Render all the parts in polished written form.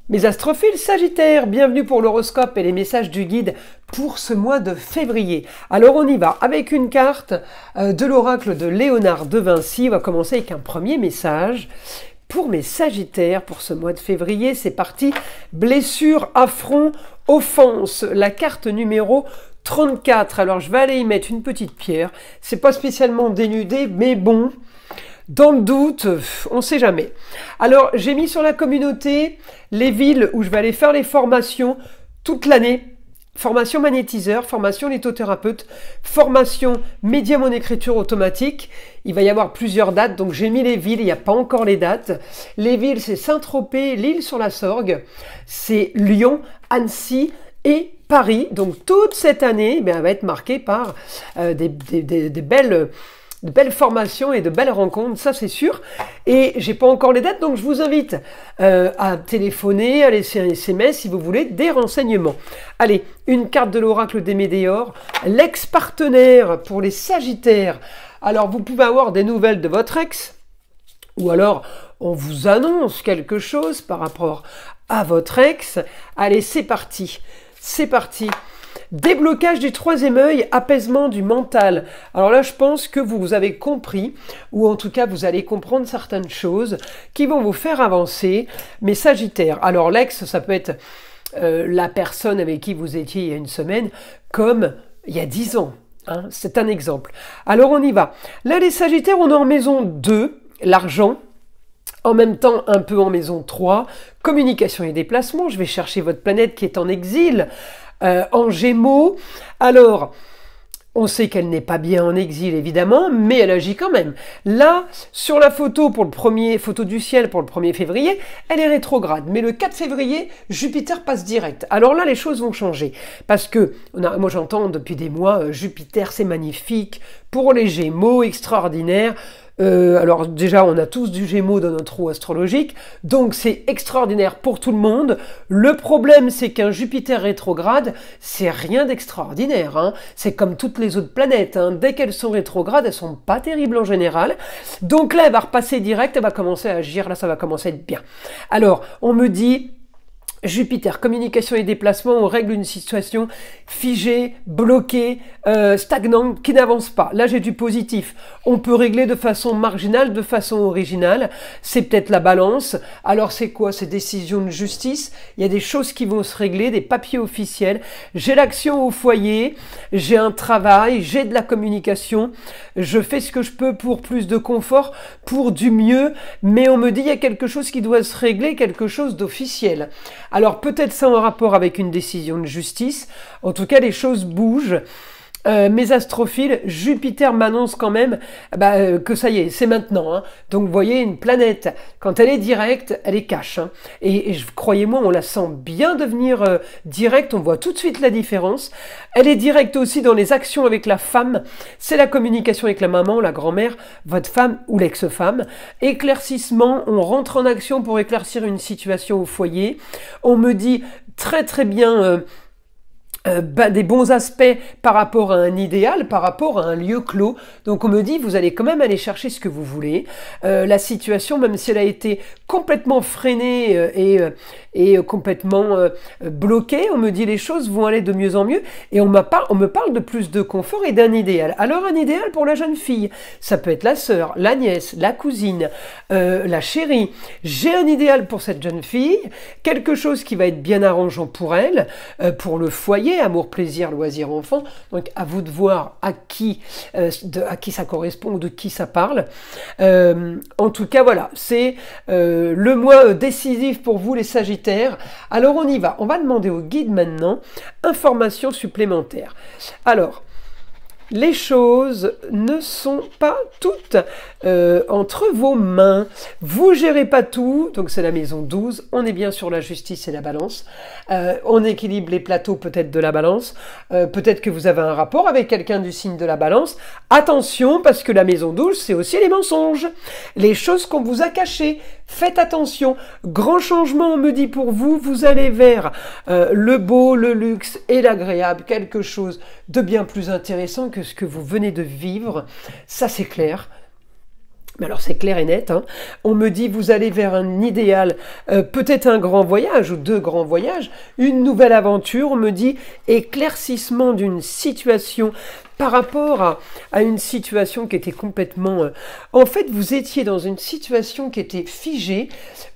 Mes astrophiles Sagittaires, bienvenue pour l'horoscope et les messages du guide pour ce mois de février. Alors on y va avec une carte de l'oracle de Léonard de Vinci. On va commencer avec un premier message. Pour mes Sagittaires, pour ce mois de février, c'est parti. Blessure, affront, offense. La carte numéro 34. Alors je vais aller y mettre une petite pierre. C'est pas spécialement dénudé, mais bon... Dans le doute, on ne sait jamais. Alors, j'ai mis sur la communauté les villes où je vais aller faire les formations toute l'année. Formation magnétiseur, formation lithothérapeute, formation médium en écriture automatique. Il va y avoir plusieurs dates, donc j'ai mis les villes, il n'y a pas encore les dates. Les villes, c'est Saint-Tropez, l'Île-sur-la-Sorgue, c'est Lyon, Annecy et Paris. Donc toute cette année, elle va être marquée par des belles formations et de belles rencontres, ça c'est sûr. Et j'ai pas encore les dates, donc je vous invite à téléphoner, à laisser un SMS si vous voulez des renseignements. Allez, une carte de l'oracle des Médéors, l'ex-partenaire pour les Sagittaires. Alors vous pouvez avoir des nouvelles de votre ex, ou alors on vous annonce quelque chose par rapport à votre ex. Allez, c'est parti, c'est parti. Déblocage du troisième œil, apaisement du mental. Alors là, je pense que vous avez compris, ou en tout cas, vous allez comprendre certaines choses qui vont vous faire avancer. Mais Sagittaire, alors l'ex, ça peut être la personne avec qui vous étiez il y a une semaine, comme il y a 10 ans. Hein, c'est un exemple. Alors on y va. Là, les Sagittaires, on est en maison 2, l'argent. En même temps, un peu en maison 3, communication et déplacement. Je vais chercher votre planète qui est en exil. En Gémeaux, alors on sait qu'elle n'est pas bien en exil évidemment, mais elle agit quand même. Là, sur la photo pour le premier photo du ciel pour le 1er février, elle est rétrograde, mais le 4 février, Jupiter passe direct. Alors là, les choses vont changer, parce que moi j'entends depuis des mois, Jupiter c'est magnifique, pour les Gémeaux, extraordinaire. Alors déjà, on a tous du Gémeaux dans notre roue astrologique, donc c'est extraordinaire pour tout le monde. Le problème, c'est qu'un Jupiter rétrograde, c'est rien d'extraordinaire. Hein. C'est comme toutes les autres planètes. Hein. Dès qu'elles sont rétrogrades, elles sont pas terribles en général. Donc là, elle va repasser direct, elle va commencer à agir. Là, ça va commencer à être bien. Alors, on me dit... Jupiter, communication et déplacement, on règle une situation figée, bloquée, stagnante, qui n'avance pas. Là, j'ai du positif. On peut régler de façon marginale, de façon originale. C'est peut-être la balance. Alors, c'est quoi? C'est décision de justice. Il y a des choses qui vont se régler, des papiers officiels. J'ai l'action au foyer, j'ai un travail, j'ai de la communication. Je fais ce que je peux pour plus de confort, pour du mieux. Mais on me dit, il y a quelque chose qui doit se régler, quelque chose d'officiel. Alors peut-être ça en rapport avec une décision de justice. En tout cas, les choses bougent. Mes astrophiles, Jupiter m'annonce quand même que ça y est, c'est maintenant. Hein. Donc vous voyez, une planète, quand elle est directe, elle est cash. Hein. Et croyez-moi, on la sent bien devenir directe, on voit tout de suite la différence. Elle est directe aussi dans les actions avec la femme. C'est la communication avec la maman, la grand-mère, votre femme ou l'ex-femme. Éclaircissement, on rentre en action pour éclaircir une situation au foyer. On me dit très très bien... des bons aspects par rapport à un idéal, par rapport à un lieu clos. Donc on me dit, vous allez quand même aller chercher ce que vous voulez. La situation, même si elle a été complètement freinée et complètement bloquée, on me dit les choses vont aller de mieux en mieux. Et on me parle de plus de confort et d'un idéal. Alors un idéal pour la jeune fille, ça peut être la sœur, la nièce, la cousine, la chérie. J'ai un idéal pour cette jeune fille, quelque chose qui va être bien arrangeant pour elle, pour le foyer, amour, plaisir, loisir, enfant. Donc à vous de voir à qui ça correspond ou de qui ça parle. En tout cas, voilà, c'est le mois décisif pour vous les Sagittaires. Alors on y va. On va demander au guide maintenant informations supplémentaires. Alors, les choses ne sont pas toutes entre vos mains. Vous gérez pas tout, donc c'est la maison 12. On est bien sur la justice et la balance. On équilibre les plateaux peut-être de la balance. Peut-être que vous avez un rapport avec quelqu'un du signe de la balance. Attention, parce que la maison 12, c'est aussi les mensonges. Les choses qu'on vous a cachées. Faites attention. Grand changement, on me dit pour vous. Vous allez vers le beau, le luxe et l'agréable. Quelque chose de bien plus intéressant que ce que vous venez de vivre. Ça, c'est clair. Mais alors c'est clair et net, hein. On me dit vous allez vers un idéal, peut-être un grand voyage ou 2 grands voyages, une nouvelle aventure, on me dit éclaircissement d'une situation par rapport à une situation qui était complètement... En fait, vous étiez dans une situation qui était figée,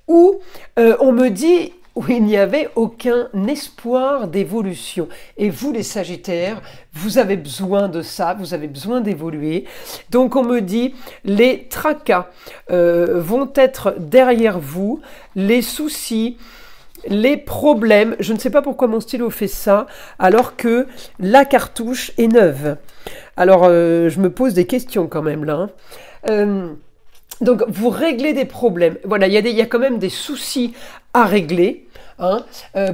où on me dit... où il n'y avait aucun espoir d'évolution. Et vous, les Sagittaires, vous avez besoin de ça, vous avez besoin d'évoluer. Donc on me dit, les tracas vont être derrière vous, les soucis, les problèmes. Je ne sais pas pourquoi mon stylo fait ça, alors que la cartouche est neuve. Alors, je me pose des questions quand même là. Donc, vous réglez des problèmes. Voilà, il y a quand même des soucis à régler. Hein,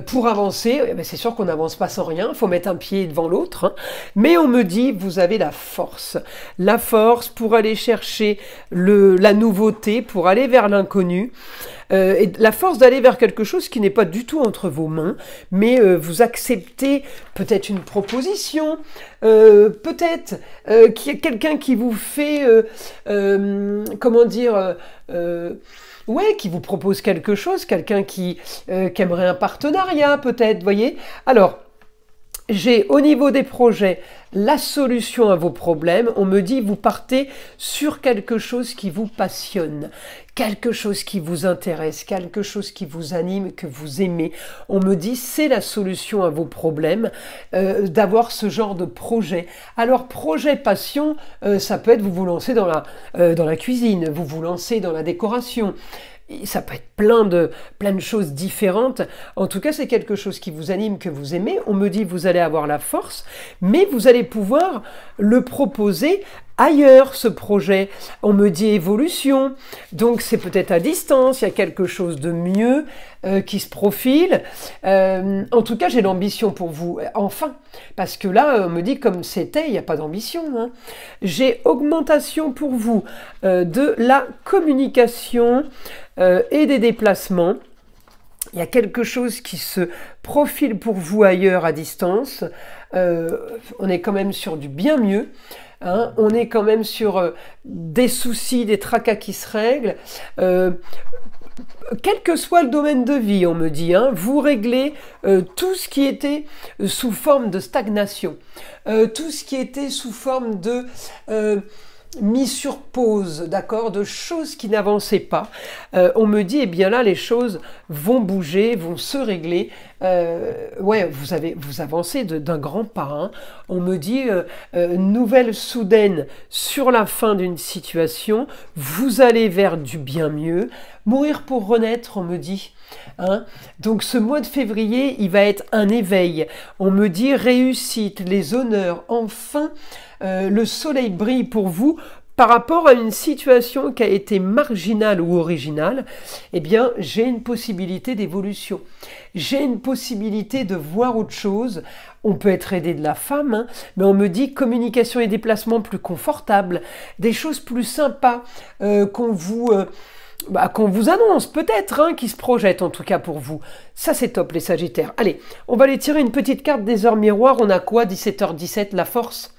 pour avancer, c'est sûr qu'on n'avance pas sans rien, il faut mettre un pied devant l'autre, hein, mais on me dit, vous avez la force pour aller chercher la nouveauté, pour aller vers l'inconnu, et la force d'aller vers quelque chose qui n'est pas du tout entre vos mains, mais vous acceptez peut-être une proposition, peut-être qu'il y a quelqu'un qui vous fait, comment dire... ouais, qui vous propose quelque chose, quelqu'un qui aimerait un partenariat peut-être, voyez. Alors, j'ai au niveau des projets la solution à vos problèmes. On me dit, vous partez sur quelque chose qui vous passionne, quelque chose qui vous intéresse, quelque chose qui vous anime, que vous aimez. On me dit, c'est la solution à vos problèmes, d'avoir ce genre de projet. Alors, projet passion, ça peut être vous vous lancez dans la cuisine, vous vous lancez dans la décoration. Ça peut être plein de choses différentes. En tout cas, c'est quelque chose qui vous anime, que vous aimez. On me dit, vous allez avoir la force, mais vous allez pouvoir le proposer ailleurs, ce projet. On me dit évolution, donc c'est peut-être à distance, il y a quelque chose de mieux qui se profile. En tout cas, j'ai l'ambition pour vous, enfin, parce que là, on me dit comme c'était, il n'y a pas d'ambition. Hein. J'ai augmentation pour vous de la communication et des déplacements. Il y a quelque chose qui se profile pour vous ailleurs à distance. On est quand même sur du bien mieux. Hein, on est quand même sur des soucis, des tracas qui se règlent. Quel que soit le domaine de vie, on me dit, hein, vous réglez tout ce qui était sous forme de stagnation, tout ce qui était sous forme de... mis sur pause, d'accord, de choses qui n'avançaient pas. On me dit, eh bien là, les choses vont bouger, vont se régler. Ouais, vous avancez d'un grand pas. Hein. On me dit, nouvelle soudaine sur la fin d'une situation, vous allez vers du bien mieux. Mourir pour renaître, on me dit. Hein. Donc ce mois de février, il va être un éveil. On me dit réussite, les honneurs, enfin... le soleil brille pour vous par rapport à une situation qui a été marginale ou originale. Eh bien, j'ai une possibilité d'évolution. J'ai une possibilité de voir autre chose. On peut être aidé de la femme, hein, mais on me dit communication et déplacement plus confortables, des choses plus sympas qu'on vous annonce peut-être, hein, qui se projette en tout cas pour vous. Ça c'est top les Sagittaires. Allez, on va aller tirer une petite carte des heures miroirs. On a quoi? 17h17, la force.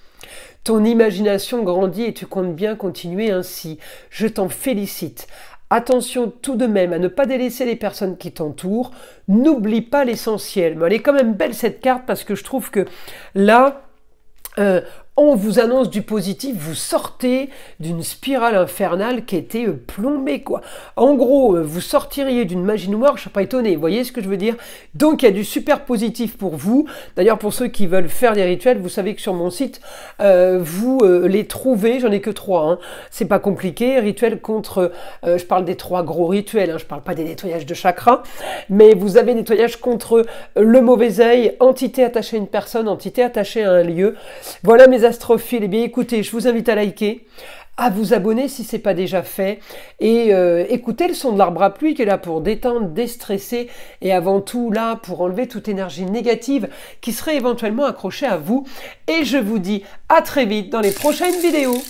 Ton imagination grandit et tu comptes bien continuer ainsi. Je t'en félicite. Attention tout de même à ne pas délaisser les personnes qui t'entourent. N'oublie pas l'essentiel. Mais elle est quand même belle cette carte parce que je trouve que là... on vous annonce du positif, vous sortez d'une spirale infernale qui était plombée, quoi. En gros, vous sortiriez d'une magie noire, je ne suis pas étonné, vous voyez ce que je veux dire? Donc, il y a du super positif pour vous. D'ailleurs, pour ceux qui veulent faire des rituels, vous savez que sur mon site, vous les trouvez, j'en ai que 3, hein. C'est pas compliqué, rituels contre, je parle des 3 gros rituels, hein, je parle pas des nettoyages de chakras, mais vous avez nettoyage contre le mauvais œil, entité attachée à une personne, entité attachée à un lieu. Voilà mes astrophiles. Eh bien écoutez, je vous invite à liker, à vous abonner si ce n'est pas déjà fait, et écoutez le son de l'arbre à pluie qui est là pour détendre, déstresser, et avant tout là pour enlever toute énergie négative qui serait éventuellement accrochée à vous. Et je vous dis à très vite dans les prochaines vidéos.